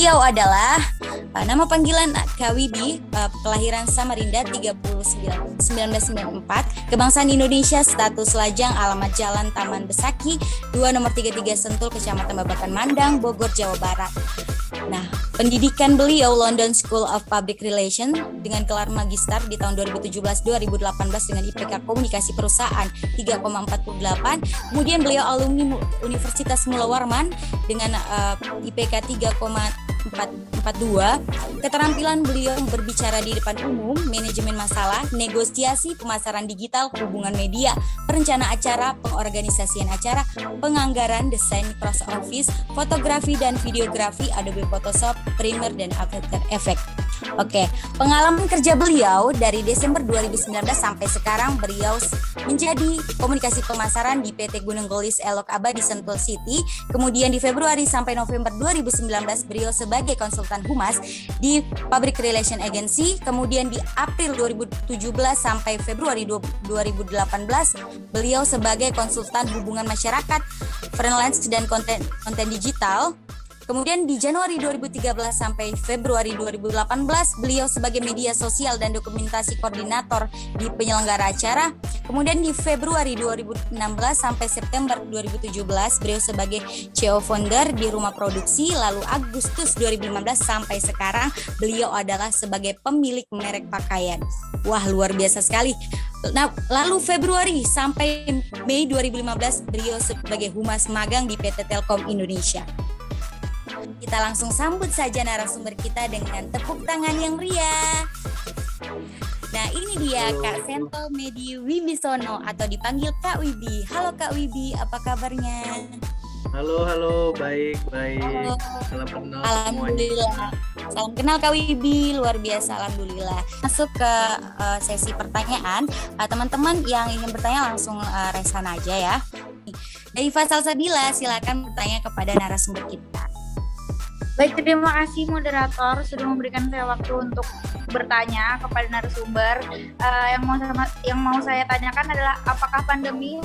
Beliau adalah nama panggilan Kak Wibi, kelahiran Samarinda 1994, kebangsaan Indonesia, status lajang, alamat Jalan Taman Besaki 2 nomor 33 Sentul, Kecamatan Babakan Mandang, Bogor, Jawa Barat. Nah, pendidikan beliau London School of Public Relations dengan gelar magister di tahun 2017-2018 dengan IPK Komunikasi Perusahaan 3,48. Kemudian beliau alumni Universitas Mula Warman dengan IPK 3,442. Keterampilan beliau berbicara di depan umum, manajemen masalah, negosiasi, pemasaran digital, hubungan media, perencana acara, pengorganisasian acara, penganggaran, desain Microsoft Office, fotografi dan videografi, Adobe Photoshop, Premiere, dan After Effects. Oke, pengalaman kerja beliau dari Desember 2019 sampai sekarang beliau menjadi komunikasi pemasaran di PT Gunung Golis Elok Abadi Sentul City. Kemudian di Februari sampai November 2019 beliau sebagai konsultan humas di Public Relation Agency. Kemudian di April 2017 sampai Februari 2018 beliau sebagai konsultan hubungan masyarakat, freelance dan konten digital. Kemudian di Januari 2013 sampai Februari 2018 beliau sebagai media sosial dan dokumentasi koordinator di penyelenggara acara. Kemudian di Februari 2016 sampai September 2017 beliau sebagai CEO founder di rumah produksi. Lalu Agustus 2015 sampai sekarang beliau adalah sebagai pemilik merek pakaian. Wah, luar biasa sekali. Nah, lalu Februari sampai Mei 2015 beliau sebagai humas magang di PT Telkom Indonesia. Kita langsung sambut saja narasumber kita dengan tepuk tangan yang meriah. Nah, ini dia Kak Sentul Medi Wibisono atau dipanggil Kak Wibi. Halo Kak Wibi, apa kabarnya? Halo, baik. Halo. Salam kenal Alhamdulillah. semuanya. Salam kenal Kak Wibi, luar biasa, alhamdulillah. Masuk ke sesi pertanyaan. Teman-teman yang ingin bertanya langsung raise hand aja ya. Dari Salsabila, silakan bertanya kepada narasumber kita. Baik, terima kasih moderator sudah memberikan saya waktu untuk bertanya kepada narasumber. Yang mau saya tanyakan adalah apakah pandemi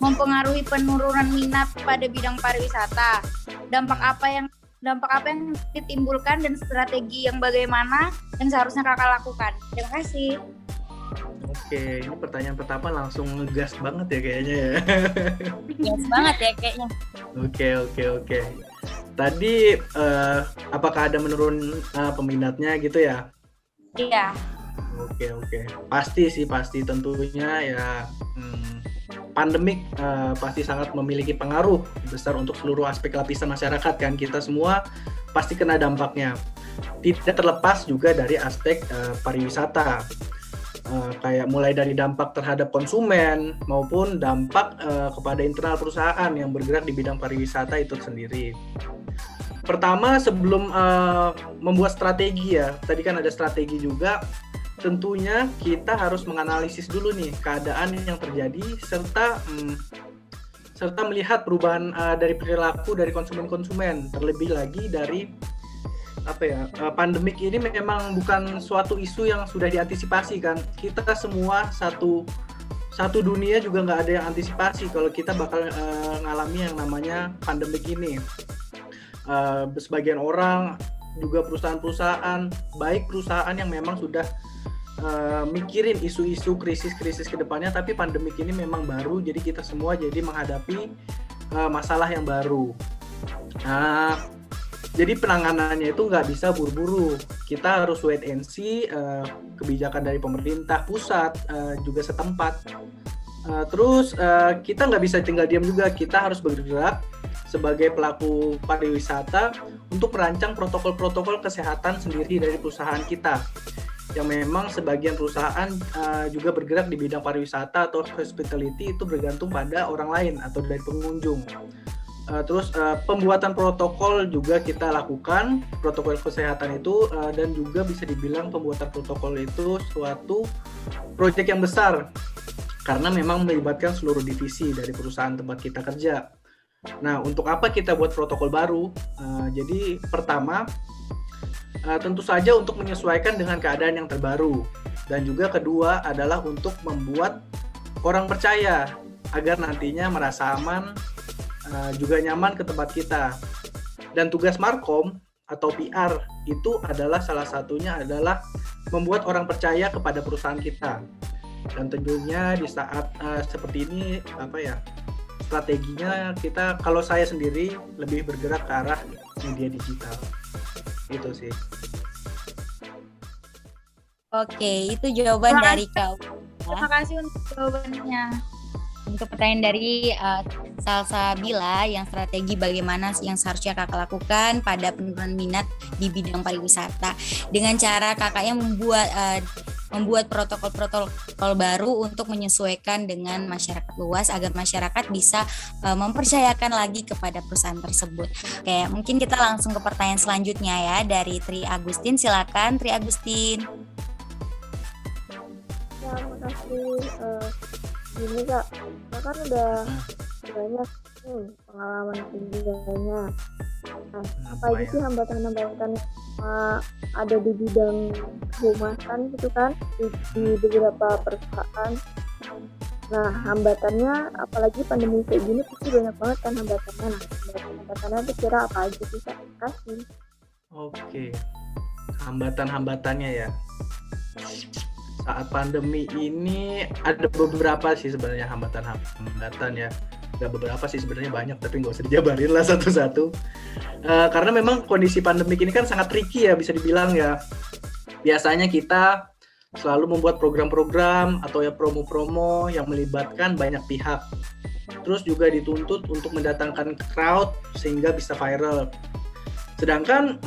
mempengaruhi penurunan minat pada bidang pariwisata? Dampak apa yang ditimbulkan dan strategi yang bagaimana yang seharusnya kakak lakukan? Terima kasih. Oke, ini pertanyaan pertama langsung ngegas banget ya kayaknya ya. Gas banget ya kayaknya. Oke. Tadi apakah ada menurun peminatnya gitu ya? Iya. Oke. Pasti tentunya ya. Pandemik pasti sangat memiliki pengaruh besar untuk seluruh aspek lapisan masyarakat kan. Kita semua pasti kena dampaknya. Tidak terlepas juga dari aspek pariwisata. Kayak mulai dari dampak terhadap konsumen maupun dampak kepada internal perusahaan yang bergerak di bidang pariwisata itu sendiri. Pertama, sebelum membuat strategi ya, tadi kan ada strategi juga, tentunya kita harus menganalisis dulu nih keadaan yang terjadi serta melihat perubahan dari perilaku dari konsumen-konsumen, terlebih lagi dari pandemik ini memang bukan suatu isu yang sudah diantisipasi kan. Kita semua satu dunia juga nggak ada yang antisipasi kalau kita bakal ngalami yang namanya pandemik ini. Sebagian orang juga perusahaan-perusahaan, baik perusahaan yang memang sudah mikirin isu-isu krisis-krisis ke depannya, tapi pandemik ini memang baru, jadi kita semua jadi menghadapi masalah yang baru. Jadi penanganannya itu nggak bisa buru-buru. Kita harus wait and see kebijakan dari pemerintah pusat juga setempat. Terus kita nggak bisa tinggal diam juga. Kita harus bergerak sebagai pelaku pariwisata untuk merancang protokol-protokol kesehatan sendiri dari perusahaan kita. Yang memang sebagian perusahaan juga bergerak di bidang pariwisata atau hospitality itu bergantung pada orang lain atau dari pengunjung. Terus pembuatan protokol juga kita lakukan, protokol kesehatan itu, dan juga bisa dibilang pembuatan protokol itu suatu proyek yang besar karena memang melibatkan seluruh divisi dari perusahaan tempat kita kerja. Nah, untuk apa kita buat protokol baru? Jadi pertama, tentu saja untuk menyesuaikan dengan keadaan yang terbaru, dan juga kedua adalah untuk membuat orang percaya agar nantinya merasa aman, juga nyaman ke tempat kita. Dan tugas Markom atau PR itu adalah salah satunya adalah membuat orang percaya kepada perusahaan kita. Dan tentunya di saat seperti ini strateginya kita, kalau saya sendiri lebih bergerak ke arah media digital. Itu sih. Oke, itu jawaban dari kau. Terima kasih untuk jawabannya. Untuk pertanyaan dari Salsabila, yang strategi bagaimana yang seharusnya kakak lakukan pada penurunan minat di bidang pariwisata dengan cara kakaknya membuat protokol-protokol baru untuk menyesuaikan dengan masyarakat luas agar masyarakat bisa mempercayakan lagi kepada perusahaan tersebut. Oke, mungkin kita langsung ke pertanyaan selanjutnya ya dari Tri Agustin. Silakan Tri Agustin. Ya, makasih. Gini Kak, Kak kan udah banyak pengalaman kerjanya. Nah, apa aja sih hambatan-hambatan ada di bidang kehumasan gitu kan di beberapa perusahaan. Nah, hambatannya apalagi pandemi kayak gini pasti banyak banget kan hambatannya. Nah, hambatannya itu kira apa aja sih Kak? Kasih. Oke, hambatan-hambatannya ya. Saat pandemi ini ada beberapa sih sebenarnya hambatan ya. Gak beberapa sih sebenarnya, banyak, tapi nggak usah dijabarin lah satu-satu. Karena memang kondisi pandemik ini kan sangat tricky ya, bisa dibilang ya. Biasanya kita selalu membuat program-program atau ya promo-promo yang melibatkan banyak pihak. Terus juga dituntut untuk mendatangkan crowd sehingga bisa viral. Sedangkan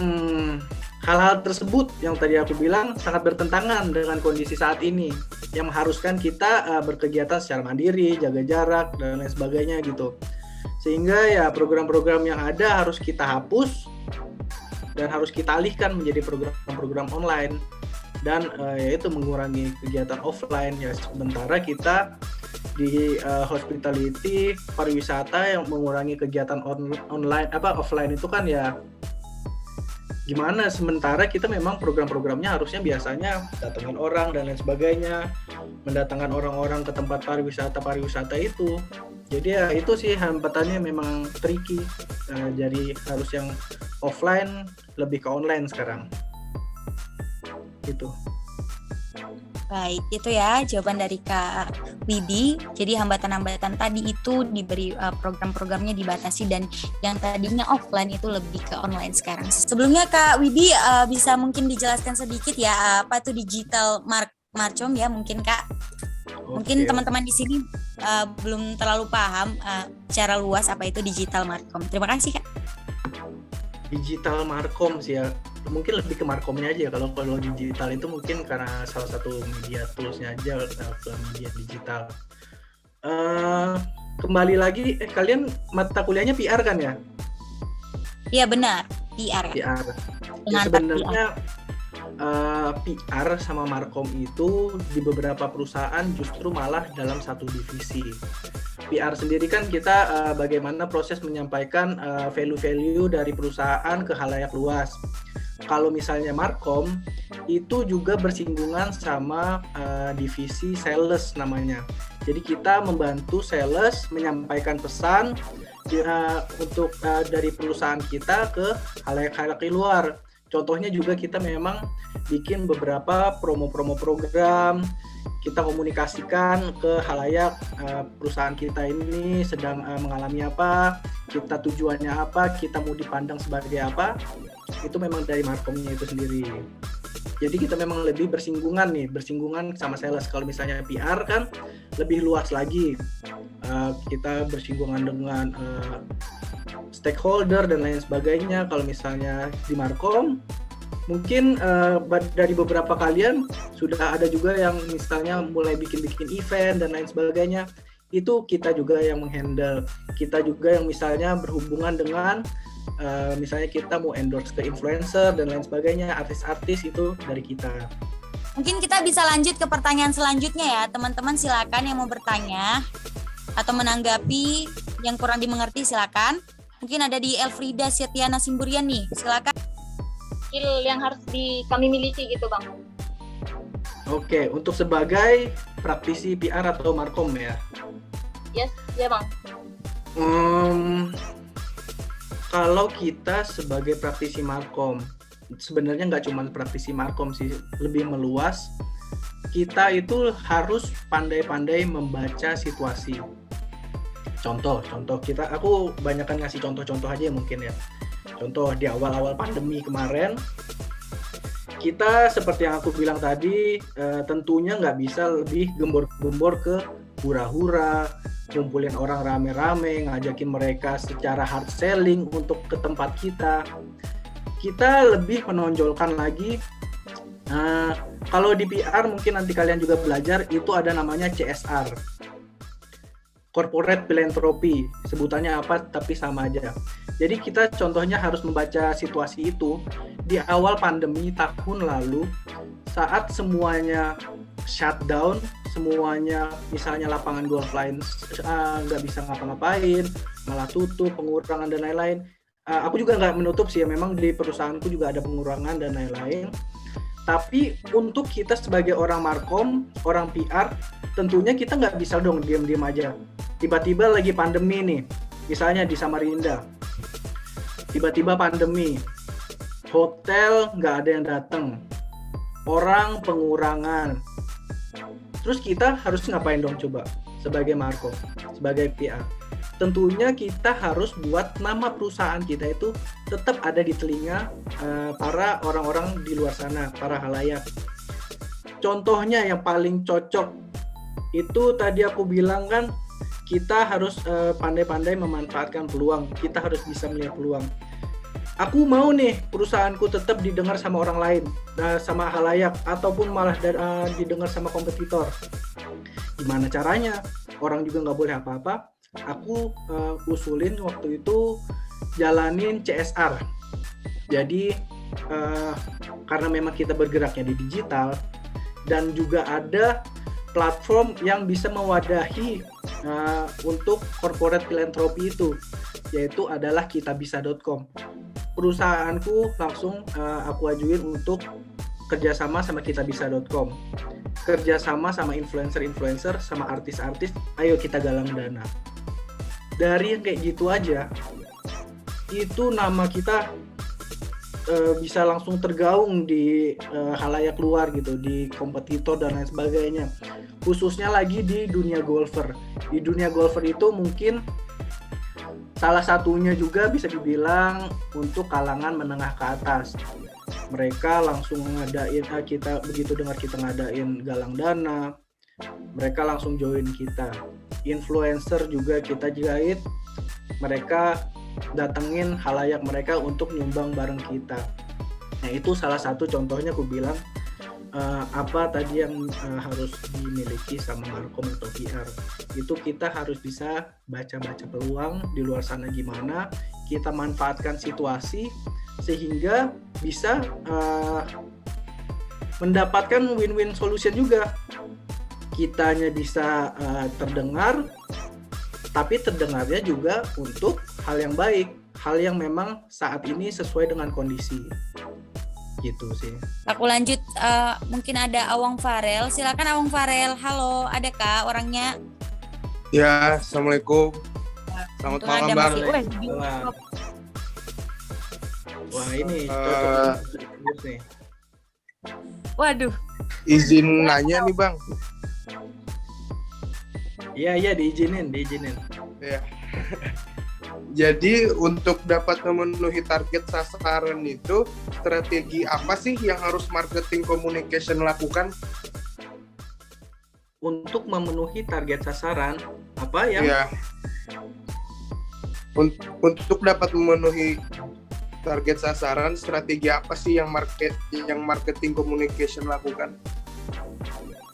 hal-hal tersebut yang tadi aku bilang sangat bertentangan dengan kondisi saat ini yang mengharuskan kita berkegiatan secara mandiri, jaga jarak, dan lain sebagainya gitu. Sehingga ya program-program yang ada harus kita hapus dan harus kita alihkan menjadi program-program online dan yaitu mengurangi kegiatan offline ya. Sementara kita di hospitality, pariwisata yang mengurangi kegiatan offline itu kan ya gimana, sementara kita memang program-programnya harusnya biasanya datangin orang dan lain sebagainya, mendatangkan orang-orang ke tempat pariwisata itu. Jadi ya itu sih hambatannya memang tricky. Jadi harus yang offline lebih ke online sekarang. Gitu. Baik, itu ya jawaban dari Kak Widi. Jadi hambatan-hambatan tadi itu diberi program-programnya dibatasi dan yang tadinya offline itu lebih ke online sekarang. Sebelumnya Kak Widi bisa mungkin dijelaskan sedikit ya apa itu digital marcom ya mungkin Kak. Mungkin teman-teman di sini belum terlalu paham secara luas apa itu digital marcom. Terima kasih Kak. Digital marcom sih ya. Mungkin lebih ke markomnya aja. Kalau digital itu mungkin karena salah satu media toolsnya aja ke media digital. Kembali lagi, kalian mata kuliahnya PR kan ya? Iya benar, PR. PR. Ya, sebenarnya PR sama markom itu di beberapa perusahaan justru malah dalam satu divisi. PR sendiri kan kita bagaimana proses menyampaikan value-value dari perusahaan ke khalayak luas. Kalau misalnya markom itu juga bersinggungan sama divisi sales namanya. Jadi kita membantu sales menyampaikan pesan untuk dari perusahaan kita ke khalayak-khalayak di luar. Contohnya juga kita memang bikin beberapa promo-promo program, kita komunikasikan ke khalayak perusahaan kita ini sedang mengalami apa, kita tujuannya apa, kita mau dipandang sebagai apa. Itu memang dari markomnya itu sendiri. Jadi kita memang lebih bersinggungan sama sales. Kalau misalnya PR kan lebih luas lagi. Kita bersinggungan dengan stakeholder dan lain sebagainya. Kalau misalnya di markom, mungkin dari beberapa kalian sudah ada juga yang misalnya mulai bikin event dan lain sebagainya. Itu kita juga yang menghandle. Kita juga yang misalnya berhubungan dengan misalnya kita mau endorse ke influencer dan lain sebagainya, artis-artis itu dari kita. Mungkin kita bisa lanjut ke pertanyaan selanjutnya ya, teman-teman silakan yang mau bertanya atau menanggapi yang kurang dimengerti silakan. Mungkin ada di Elfrida Setiana Simburian nih, silakan. Skill yang harus kami miliki gitu Bang. Oke, untuk sebagai praktisi PR atau markom ya? Yes, ya Bang. kalau kita sebagai praktisi markom, sebenarnya nggak cuma praktisi markom sih, lebih meluas, kita itu harus pandai-pandai membaca situasi. Contoh aku banyakkan ngasih contoh-contoh aja mungkin ya. Contoh di awal-awal pandemi kemarin, kita seperti yang aku bilang tadi, tentunya nggak bisa lebih gembor-gembor ke hura-hura, ngumpulin orang rame-rame, ngajakin mereka secara hard selling untuk ke tempat kita. Kita lebih menonjolkan lagi, kalau di PR mungkin nanti kalian juga belajar, itu ada namanya CSR. Corporate Philanthropy, sebutannya apa tapi sama aja. Jadi kita contohnya harus membaca situasi itu di awal pandemi tahun lalu, saat semuanya shutdown, semuanya misalnya lapangan golf lain nggak bisa ngapa-ngapain, malah tutup, pengurangan dan lain-lain. Aku juga nggak menutup sih, memang di perusahaanku juga ada pengurangan dan lain-lain. Tapi untuk kita sebagai orang markom, orang PR, tentunya kita nggak bisa dong diam-diam aja. Tiba-tiba lagi pandemi nih, misalnya di Samarinda, tiba-tiba pandemi, hotel nggak ada yang datang, orang pengurangan. Terus kita harus ngapain dong coba sebagai markom, sebagai PR? Tentunya kita harus buat nama perusahaan kita itu tetap ada di telinga para orang-orang di luar sana, para halayak. Contohnya yang paling cocok itu tadi aku bilang kan, kita harus pandai-pandai memanfaatkan peluang. Kita harus bisa melihat peluang. Aku mau nih perusahaanku tetap didengar sama orang lain, sama halayak, ataupun malah didengar sama kompetitor. Gimana caranya? Orang juga nggak boleh apa-apa. Aku usulin waktu itu jalanin CSR. Jadi karena memang kita bergeraknya di digital dan juga ada platform yang bisa mewadahi untuk corporate philanthropy itu, yaitu adalah kitabisa.com. Perusahaanku langsung aku ajuin untuk kerjasama sama kitabisa.com, kerjasama sama influencer-influencer, sama artis-artis, ayo kita galang dana. Dari yang kayak gitu aja, itu nama kita bisa langsung tergaung di halayak luar gitu, di kompetitor dan lain sebagainya. Khususnya lagi di dunia golfer. Di dunia golfer itu mungkin salah satunya juga bisa dibilang untuk kalangan menengah ke atas. Mereka langsung ngadain, kita begitu dengar kita ngadain galang dana, mereka langsung join kita. Influencer juga kita jahit, mereka datengin halayak mereka untuk nyumbang bareng kita. Nah itu salah satu contohnya aku bilang apa tadi yang harus dimiliki sama markom atau PR. Itu kita harus bisa baca-baca peluang di luar sana gimana, kita manfaatkan situasi sehingga bisa mendapatkan win-win solution juga. Kitanya bisa terdengar, tapi terdengarnya juga untuk hal yang baik, hal yang memang saat ini sesuai dengan kondisi. Gitu sih. Aku lanjut, mungkin ada Awang Farel. Silakan Awang Farel. Halo, ada Kak orangnya? Ya, Assalamualaikum. Selamat malam, Bang. Wah, ini cocok nih. Waduh. Izin nanya nih, Bang. Iya, diizinin. Ya. Jadi untuk dapat memenuhi target sasaran itu, strategi apa sih yang harus marketing communication lakukan? Untuk memenuhi target sasaran, apa yang? Ya. Untuk dapat memenuhi target sasaran, strategi apa sih yang marketing communication lakukan?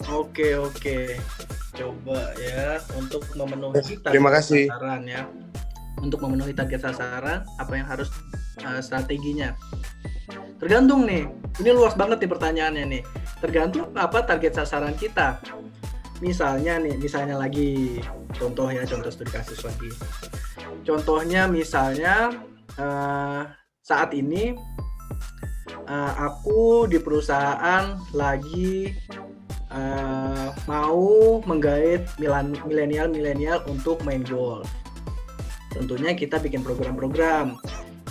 Oke. Coba ya, untuk memenuhi Terima kasih. sasaran ya. Untuk memenuhi target sasaran, apa yang harus strateginya? Tergantung nih, ini luas banget nih pertanyaannya nih. Tergantung apa target sasaran kita. Misalnya lagi contoh studi kasus lagi. Contohnya misalnya saat ini aku di perusahaan lagi mau menggait milenial untuk main golf. Tentunya kita bikin program-program.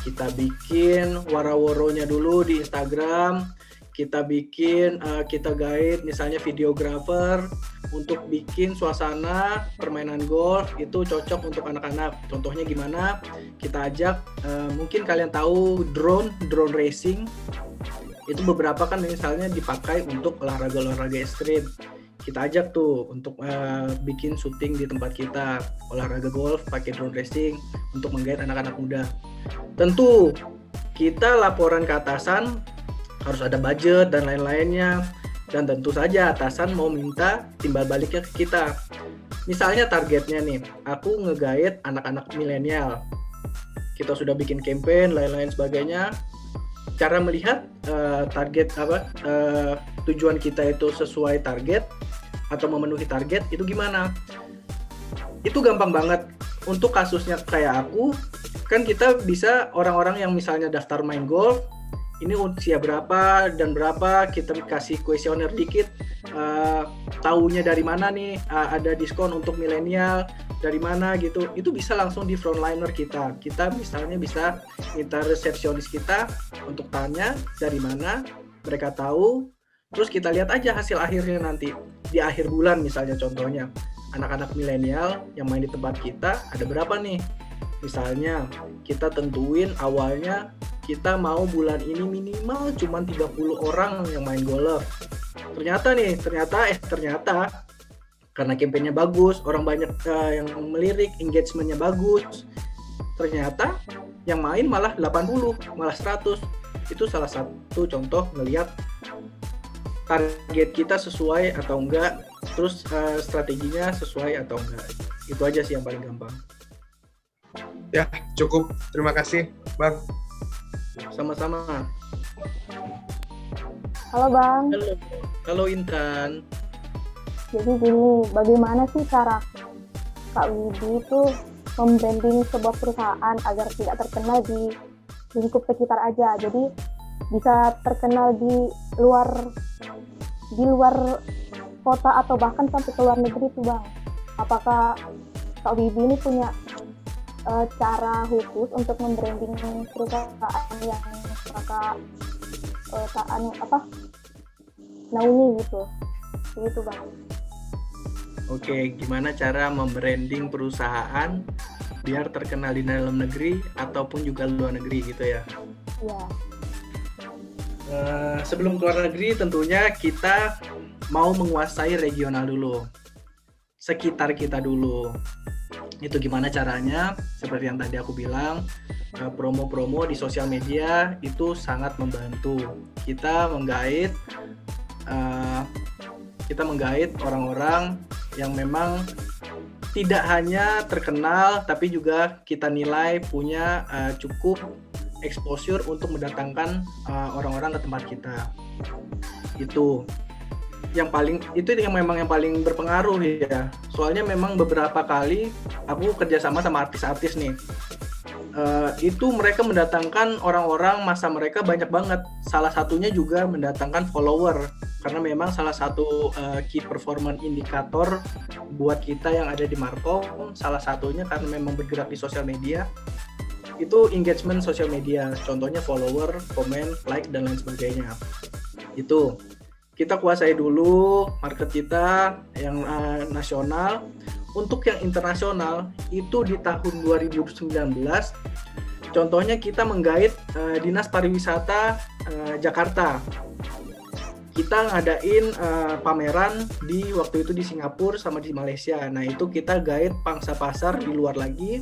kita bikin wara-woronya dulu di Instagram, kita bikin, kita guide misalnya videographer untuk bikin suasana permainan golf itu cocok untuk anak-anak. Contohnya gimana? Kita ajak, mungkin kalian tahu drone racing, itu beberapa kan misalnya dipakai untuk olahraga ekstrim. Kita ajak tuh untuk bikin syuting di tempat kita, olahraga golf pakai drone racing untuk menggait anak-anak muda. Tentu kita laporan ke atasan, harus ada budget dan lain-lainnya, dan tentu saja atasan mau minta timbal baliknya ke kita. Misalnya targetnya nih, aku nge-guide anak-anak milenial, kita sudah bikin campaign lain-lain sebagainya. Cara melihat target tujuan kita itu sesuai target atau memenuhi target itu gimana? Itu gampang banget. Untuk kasusnya kayak aku, kan kita bisa orang-orang yang misalnya daftar main golf, ini usia berapa dan berapa, kita kasih kuesioner dikit, taunya dari mana nih, ada diskon untuk milenial, dari mana gitu, itu bisa langsung di frontliner kita. Kita misalnya bisa minta resepsionis kita untuk tanya dari mana, mereka tahu, terus kita lihat aja hasil akhirnya nanti. Di akhir bulan misalnya contohnya, anak-anak milenial yang main di tempat kita ada berapa nih? Misalnya kita tentuin awalnya kita mau bulan ini minimal cuma 30 orang yang main golf. Ternyata karena kampanyenya bagus, orang banyak yang melirik, engagementnya bagus. Ternyata yang main malah 80, malah 100. Itu salah satu contoh ngelihat target kita sesuai atau enggak, terus strateginya sesuai atau enggak. Itu aja sih yang paling gampang. Ya, cukup. Terima kasih, Bang. Sama-sama. Halo Bang, Halo Intan. jadi gini, bagaimana sih cara Kak Widi itu membranding sebuah perusahaan agar tidak terkenal di lingkup sekitar aja, jadi bisa terkenal di luar kota atau bahkan sampai ke luar negeri tuh Bang. Apakah Kak Widi ini punya cara khusus untuk membranding perusahaan yang kakak naungi gitu Bang? Oke, gimana cara membranding perusahaan biar terkenal di dalam negeri ataupun juga luar negeri gitu ya? Iya. Sebelum keluar negeri tentunya kita mau menguasai regional dulu, sekitar kita dulu. Itu gimana caranya? Seperti yang tadi aku bilang, promo-promo di sosial media itu sangat membantu. Kita menggait orang-orang yang memang tidak hanya terkenal, tapi juga kita nilai punya cukup exposure untuk mendatangkan orang-orang ke tempat kita. Itu yang paling berpengaruh ya. Soalnya memang beberapa kali aku kerjasama sama artis-artis nih. Itu mereka mendatangkan orang-orang masa mereka banyak banget. Salah satunya juga mendatangkan follower, karena memang salah satu key performance indikator buat kita yang ada di Markom, salah satunya karena memang bergerak di sosial media, itu engagement sosial media. Contohnya follower, komen, like, dan lain sebagainya. Itu kita kuasai dulu market kita yang nasional. Untuk yang internasional itu di tahun 2019, contohnya kita menggait Dinas Pariwisata Jakarta. Kita ngadain pameran waktu itu di Singapura sama di Malaysia. Nah itu kita guide pangsa pasar di luar lagi,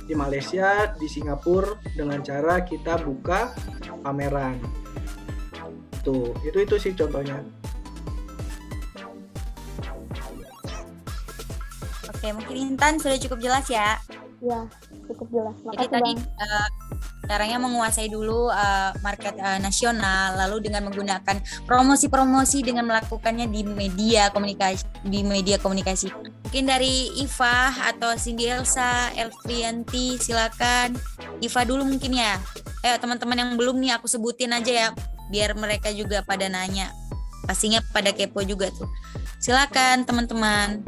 di Malaysia, di Singapura, dengan cara kita buka pameran. Itu sih contohnya. Oke, mungkin Intan sudah cukup jelas ya. Ya, cukup jelas. Jadi Makasih tadi Bang. caranya menguasai dulu market nasional, lalu dengan menggunakan promosi-promosi dengan melakukannya di media komunikasi. Mungkin dari Iva atau Cindy Elsa, Elfrianti, silakan. Iva dulu mungkin ya. Teman-teman yang belum nih aku sebutin aja ya, biar mereka juga pada nanya. Pastinya pada kepo juga tuh. Silakan teman-teman.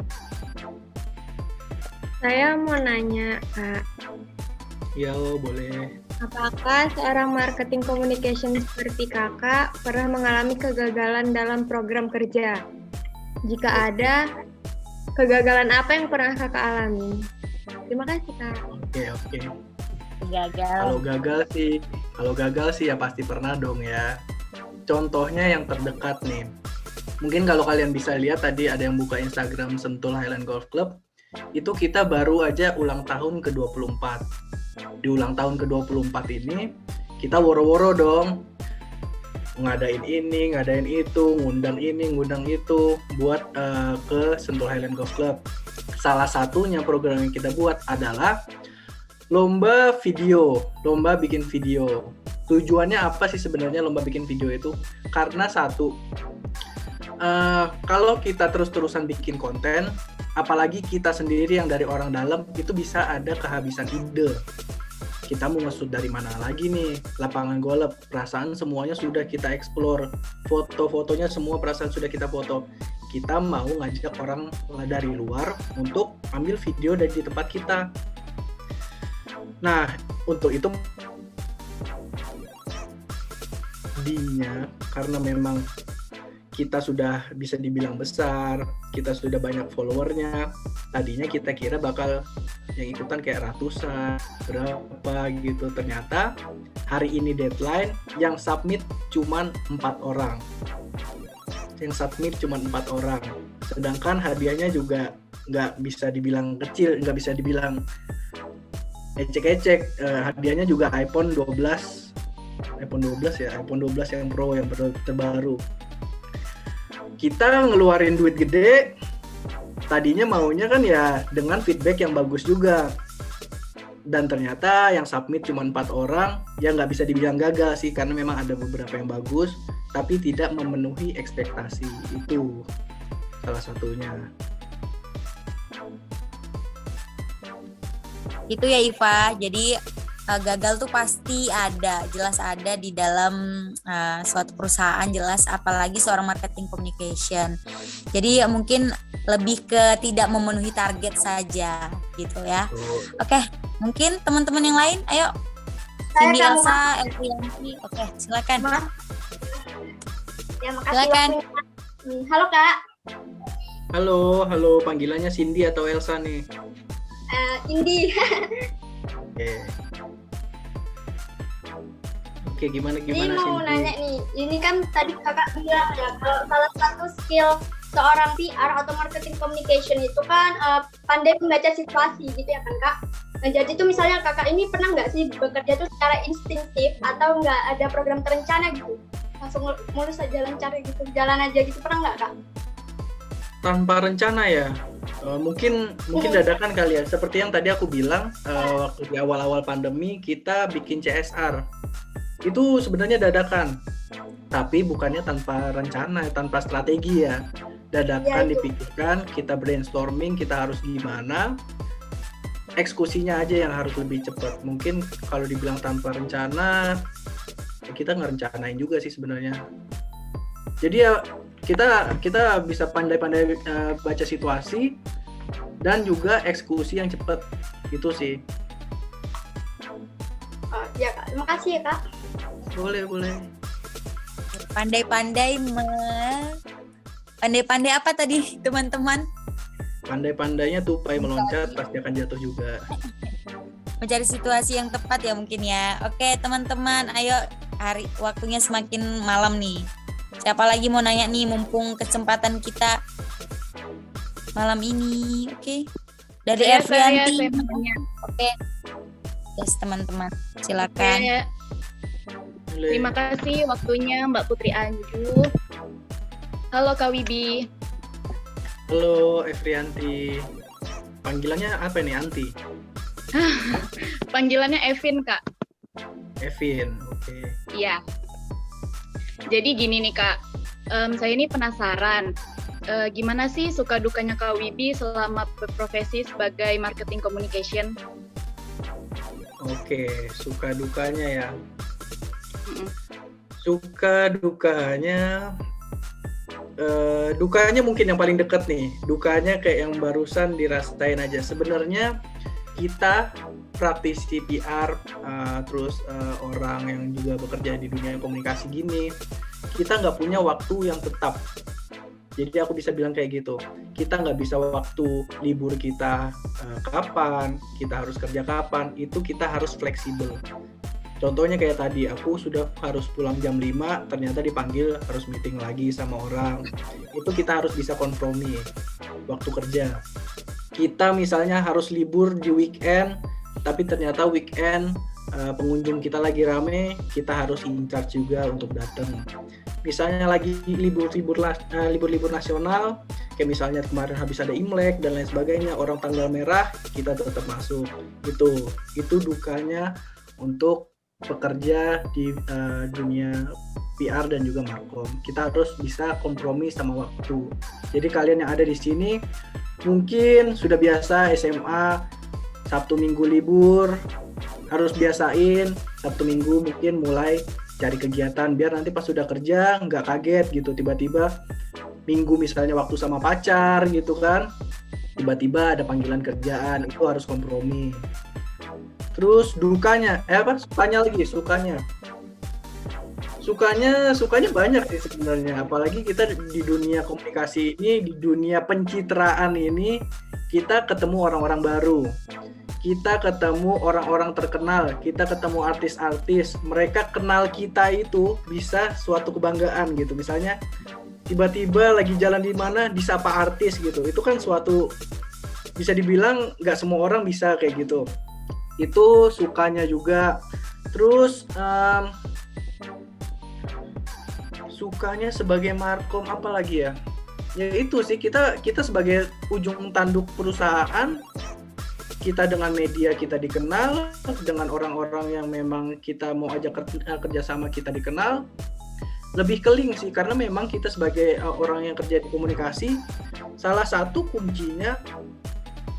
Saya mau nanya, Kak. Ya, boleh. Apakah seorang marketing communication seperti kakak pernah mengalami kegagalan dalam program kerja? Jika ada, kegagalan apa yang pernah kakak alami? Terima kasih, Kak. Oke. Gagal. Kalau gagal sih ya pasti pernah dong ya. Contohnya yang terdekat nih. Mungkin kalau kalian bisa lihat tadi ada yang buka Instagram Sentul Highland Golf Club, itu kita baru aja ulang tahun ke-24. Di ulang tahun ke-24 ini kita woro-woro dong. Ngadain ini, ngadain itu, ngundang ini, ngundang itu buat ke Sentul Highland Golf Club. Salah satunya program yang kita buat adalah lomba bikin video. Tujuannya apa sih sebenarnya lomba bikin video itu? Karena satu, kalau kita terus-terusan bikin konten, apalagi kita sendiri yang dari orang dalam, itu bisa ada kehabisan ide. Kita mau nge-shoot dari mana lagi nih, lapangan golf, perasaan semuanya sudah kita explore, foto-fotonya semua perasaan sudah kita foto. Kita mau ngajak orang dari luar untuk ambil video dari di tempat kita. Nah, untuk itu karena memang kita sudah bisa dibilang besar, kita sudah banyak followernya. Tadinya kita kira bakal yang ikutan kayak ratusan, berapa gitu. Ternyata hari ini deadline, yang submit cuman 4 orang. Sedangkan hadiahnya juga nggak bisa dibilang kecil, nggak bisa dibilang ecek-ecek. Hadiahnya juga iPhone 12 yang Pro yang terbaru. Kita ngeluarin duit gede, tadinya maunya kan ya dengan feedback yang bagus juga. Dan ternyata yang submit cuma 4 orang, ya nggak bisa dibilang gagal sih, karena memang ada beberapa yang bagus, tapi tidak memenuhi ekspektasi. Itu salah satunya. Itu ya Iva, jadi gagal tuh pasti ada, jelas ada di dalam suatu perusahaan, jelas, apalagi seorang marketing communication. Jadi mungkin lebih ke tidak memenuhi target saja gitu ya. Oke, mungkin teman-teman yang lain, ayo. Cindy, Elsa, Elvianti. Oke, silakan. Ya, makasih. Silakan. Halo Kak. Halo, panggilannya Cindy atau Elsa nih? Indi. Oke, gimana Ini mau Cindy? nanya nih, ini kan tadi kakak bilang ya, kalau salah satu skill seorang PR atau marketing communication itu kan pandai membaca situasi gitu ya kan Kak. Nah, jadi tuh misalnya kakak ini pernah nggak sih bekerja tuh secara instinktif atau nggak ada program terencana gitu? Langsung mulus aja lancar gitu, jalan aja gitu, pernah nggak Kak? Tanpa rencana ya, mungkin dadakan kali ya. Seperti yang tadi aku bilang, waktu di awal-awal pandemi kita bikin CSR. Itu sebenarnya dadakan, tapi bukannya tanpa rencana, tanpa strategi ya. Dadakan Ya, dipikirkan, kita brainstorming, kita harus gimana, eksekusinya aja yang harus lebih cepat. Mungkin kalau dibilang tanpa rencana, ya kita ngerencanain juga sih sebenarnya. Jadi ya kita bisa pandai-pandai baca situasi dan juga eksekusi yang cepat, gitu sih. Ya Kak, terima kasih ya Kak. Boleh. Pandai-pandai apa tadi teman-teman? Pandai-pandainya tupai meloncat, pasti akan jatuh juga. Mencari situasi yang tepat ya mungkin ya. Oke teman-teman, ayo, waktunya semakin malam nih. Siapa lagi mau nanya nih, mumpung kesempatan kita malam ini. Oke. Dari Evrianti. Oke. Yes, teman-teman. Silakan. Terima kasih waktunya Mbak Putri Anju. Halo Kak Wibi. Halo Evrianti. Panggilannya apa nih, Anti? Panggilannya Evin, Kak. Evin, oke. Iya. Jadi gini nih Kak, saya ini penasaran. Gimana sih suka dukanya Kak Wibi selama berprofesi sebagai marketing communication? Oke, suka dukanya ya. Suka dukanya, dukanya mungkin yang paling dekat nih. Dukanya kayak yang barusan dirasain aja. Sebenarnya kita praktisi PR, terus orang yang juga bekerja di dunia komunikasi gini, kita nggak punya waktu yang tetap. Jadi aku bisa bilang kayak gitu, kita nggak bisa waktu libur kita kapan, kita harus kerja kapan, itu kita harus fleksibel. Contohnya kayak tadi, aku sudah harus pulang jam 5, ternyata dipanggil harus meeting lagi sama orang. Itu kita harus bisa kompromi waktu kerja. Kita misalnya harus libur di weekend, tapi ternyata weekend pengunjung kita lagi rame, kita harus in charge juga untuk datang. Misalnya lagi libur nasional, kayak misalnya kemarin habis ada Imlek dan lain sebagainya, orang tanggal merah, kita tetap masuk. Itu dukanya untuk pekerja di dunia PR dan juga markom. Kita harus bisa kompromi sama waktu. Jadi kalian yang ada di sini mungkin sudah biasa SMA Sabtu Minggu libur, harus biasain Sabtu Minggu mungkin mulai cari kegiatan biar nanti pas sudah kerja nggak kaget gitu, tiba-tiba Minggu misalnya waktu sama pacar gitu kan, tiba-tiba ada panggilan kerjaan, itu harus kompromi. Terus dukanya, sukanya banyak sih sebenarnya, apalagi kita di dunia komunikasi ini, di dunia pencitraan ini, kita ketemu orang-orang baru, kita ketemu orang-orang terkenal, kita ketemu artis-artis, mereka kenal kita, itu bisa suatu kebanggaan gitu. Misalnya tiba-tiba lagi jalan di mana disapa artis gitu, itu kan suatu, bisa dibilang nggak semua orang bisa kayak gitu. Itu sukanya juga. Terus sukanya sebagai markom apa lagi ya? Ya itu sih, kita sebagai ujung tanduk perusahaan, kita dengan media kita dikenal, dengan orang-orang yang memang kita mau ajak kerjasama kita dikenal. Lebih ke link sih, karena memang kita sebagai orang yang kerja di komunikasi, salah satu kuncinya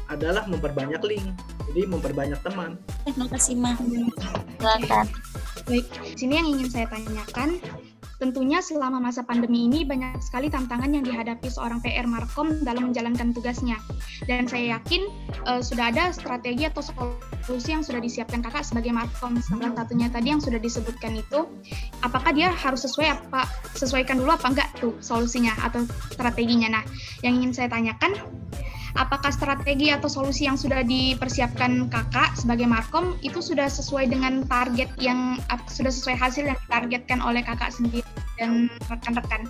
adalah memperbanyak link, jadi memperbanyak teman. Terima kasih, Ma. Baik, sini yang ingin saya tanyakan, tentunya selama masa pandemi ini banyak sekali tantangan yang dihadapi seorang PR Markom dalam menjalankan tugasnya. Dan saya yakin sudah ada strategi atau solusi yang sudah disiapkan kakak sebagai Markom. Salah satunya tadi yang sudah disebutkan itu, apakah dia harus sesuaikan dulu apa enggak tuh solusinya atau strateginya. Nah, yang ingin saya tanyakan, apakah strategi atau solusi yang sudah dipersiapkan kakak sebagai Markom itu sudah sesuai dengan target yang sudah sesuai hasil yang ditargetkan oleh kakak sendiri dan rekan-rekan?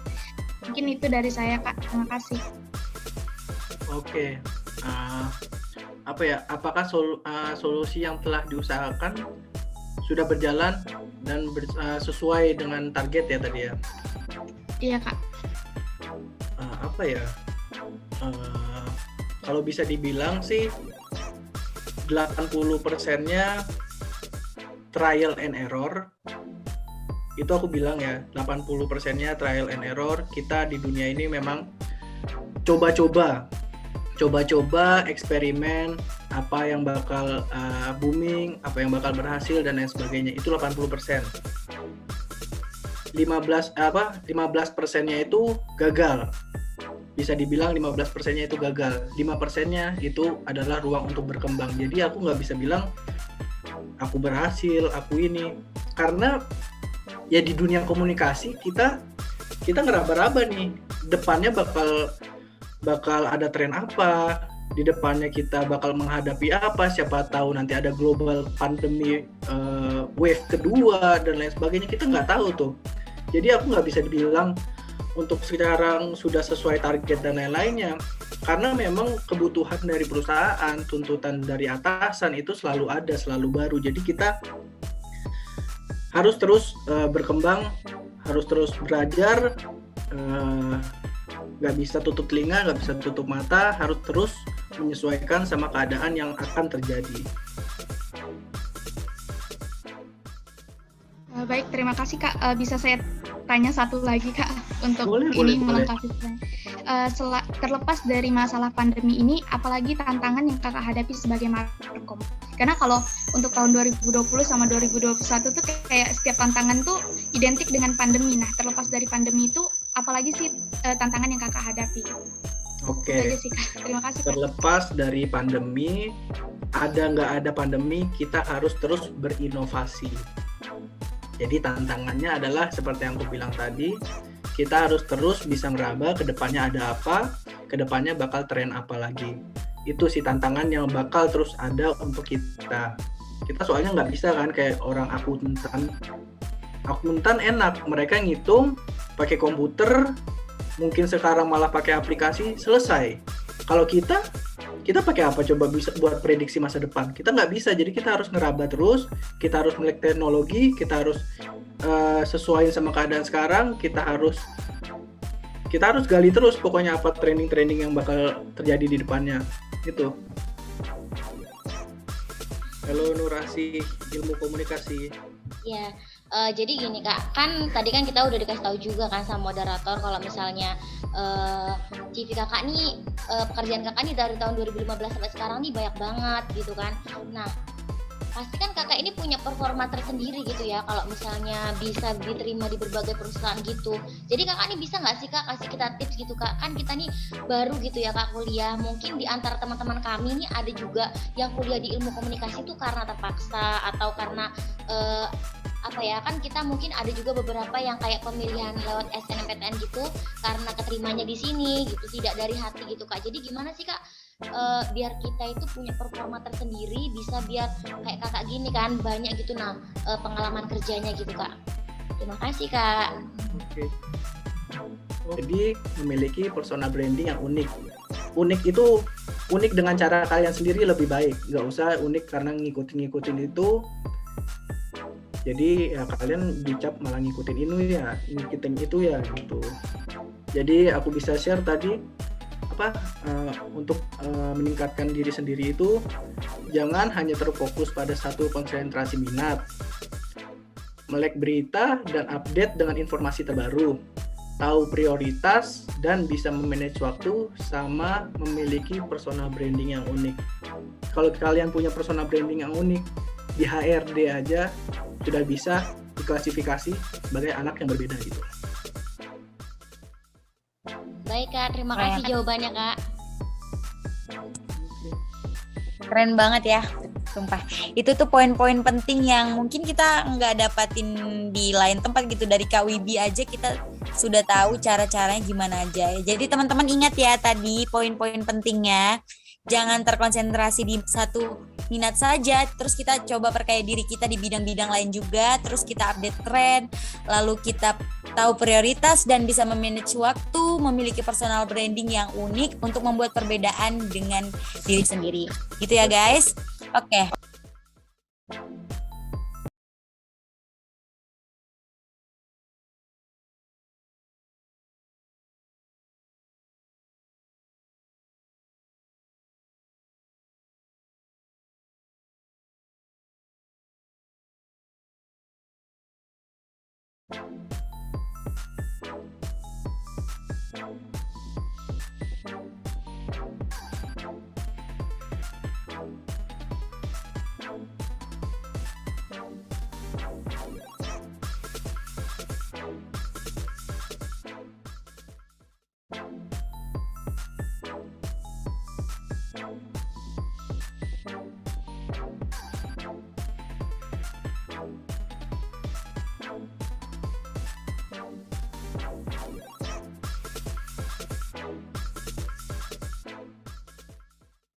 Mungkin itu dari saya, Kak. Terima kasih. Oke. Apakah solusi yang telah diusahakan sudah berjalan dan sesuai dengan target ya tadi ya? Iya, Kak. Kalau bisa dibilang sih 80%-nya trial and error. Itu aku bilang ya, 80%-nya trial and error. Kita di dunia ini memang coba-coba, eksperimen, apa yang bakal booming, apa yang bakal berhasil dan lain sebagainya. Itu 80%. 15%-nya itu gagal. Bisa dibilang 15%-nya itu gagal, 5%-nya itu adalah ruang untuk berkembang. Jadi aku nggak bisa bilang aku berhasil, aku ini, karena ya di dunia komunikasi kita ngeraba-raba nih, depannya bakal ada tren apa, di depannya kita bakal menghadapi apa, siapa tahu nanti ada global pandemi wave kedua dan lain sebagainya, kita nggak tahu tuh. Jadi aku nggak bisa dibilang untuk sekarang sudah sesuai target dan lain-lainnya, karena memang kebutuhan dari perusahaan, tuntutan dari atasan itu selalu ada, selalu baru. Jadi kita harus terus berkembang, harus terus belajar, nggak bisa tutup telinga, nggak bisa tutup mata, harus terus menyesuaikan sama keadaan yang akan terjadi. Baik, terima kasih Kak. Bisa saya tanya satu lagi Kak untuk boleh. melengkapi saya. Terlepas dari masalah pandemi ini, apalagi tantangan yang Kakak hadapi sebagai Markom? Karena kalau untuk tahun 2020 sama 2021 tuh kayak setiap tantangan tuh identik dengan pandemi. Nah, terlepas dari pandemi itu, apalagi sih tantangan yang Kakak hadapi? Itu Oke. aja sih Kak. Terima kasih Kak. Terlepas dari pandemi, ada nggak ada pandemi, kita harus terus berinovasi. Jadi tantangannya adalah seperti yang aku bilang tadi, kita harus terus bisa meraba ke depannya ada apa, ke depannya bakal tren apa lagi. Itu sih tantangan yang bakal terus ada untuk kita. Kita soalnya nggak bisa kan kayak orang akuntan. Akuntan enak, mereka ngitung pakai komputer, mungkin sekarang malah pakai aplikasi, selesai. Kalau kita pakai apa coba bisa buat prediksi masa depan? Kita nggak bisa, jadi kita harus ngeraba terus, kita harus melek teknologi, kita harus sesuaiin sama keadaan sekarang, kita harus gali terus pokoknya apa trending yang bakal terjadi di depannya. Gitu. Halo Nurasi, ilmu komunikasi. Ya, jadi gini Kak, kan tadi kan kita udah dikasih tahu juga kan sama moderator kalau misalnya CV Kakak nih, pekerjaan Kakak nih dari tahun 2015 sampai sekarang nih banyak banget gitu kan. Nah, pasti kan Kakak ini punya performa tersendiri gitu ya kalau misalnya bisa diterima di berbagai perusahaan gitu. Jadi Kakak nih bisa nggak sih Kak kasih kita tips gitu Kak? Kan kita nih baru gitu ya Kak kuliah. Mungkin di antara teman-teman kami nih ada juga yang kuliah di ilmu komunikasi tuh karena terpaksa atau karena apa ya, kan kita mungkin ada juga beberapa yang kayak pemilihan lewat SNMPTN gitu karena keterimanya di sini gitu, tidak dari hati gitu Kak. Jadi gimana sih Kak biar kita itu punya performa tersendiri, bisa biar kayak Kakak gini kan banyak gitu pengalaman kerjanya gitu Kak. Terima kasih Kak. Oke. Jadi memiliki persona branding yang unik. Unik itu unik dengan cara kalian sendiri lebih baik. Nggak usah unik karena ngikutin itu. Jadi ya kalian dicap malah ngikutin ini ya, ngikutin itu ya gitu. Jadi aku bisa share tadi untuk meningkatkan diri sendiri itu jangan hanya terfokus pada satu konsentrasi minat. Melek berita dan update dengan informasi terbaru. Tahu prioritas dan bisa memanage waktu sama memiliki personal branding yang unik. Kalau kalian punya personal branding yang unik, di HRD aja sudah bisa diklasifikasi sebagai anak yang berbeda gitu. Baik Kak, terima kasih jawabannya Kak. Keren banget ya, sumpah. Itu tuh poin-poin penting yang mungkin kita nggak dapatin di lain tempat gitu. Dari Kak Wibi aja kita sudah tahu cara-caranya gimana aja. Jadi teman-teman ingat ya tadi poin-poin pentingnya. Jangan terkonsentrasi di satu minat saja, terus kita coba perkaya diri kita di bidang-bidang lain juga, terus kita update tren, lalu kita tahu prioritas dan bisa memanage waktu, memiliki personal branding yang unik untuk membuat perbedaan dengan diri sendiri. Gitu ya guys. Oke.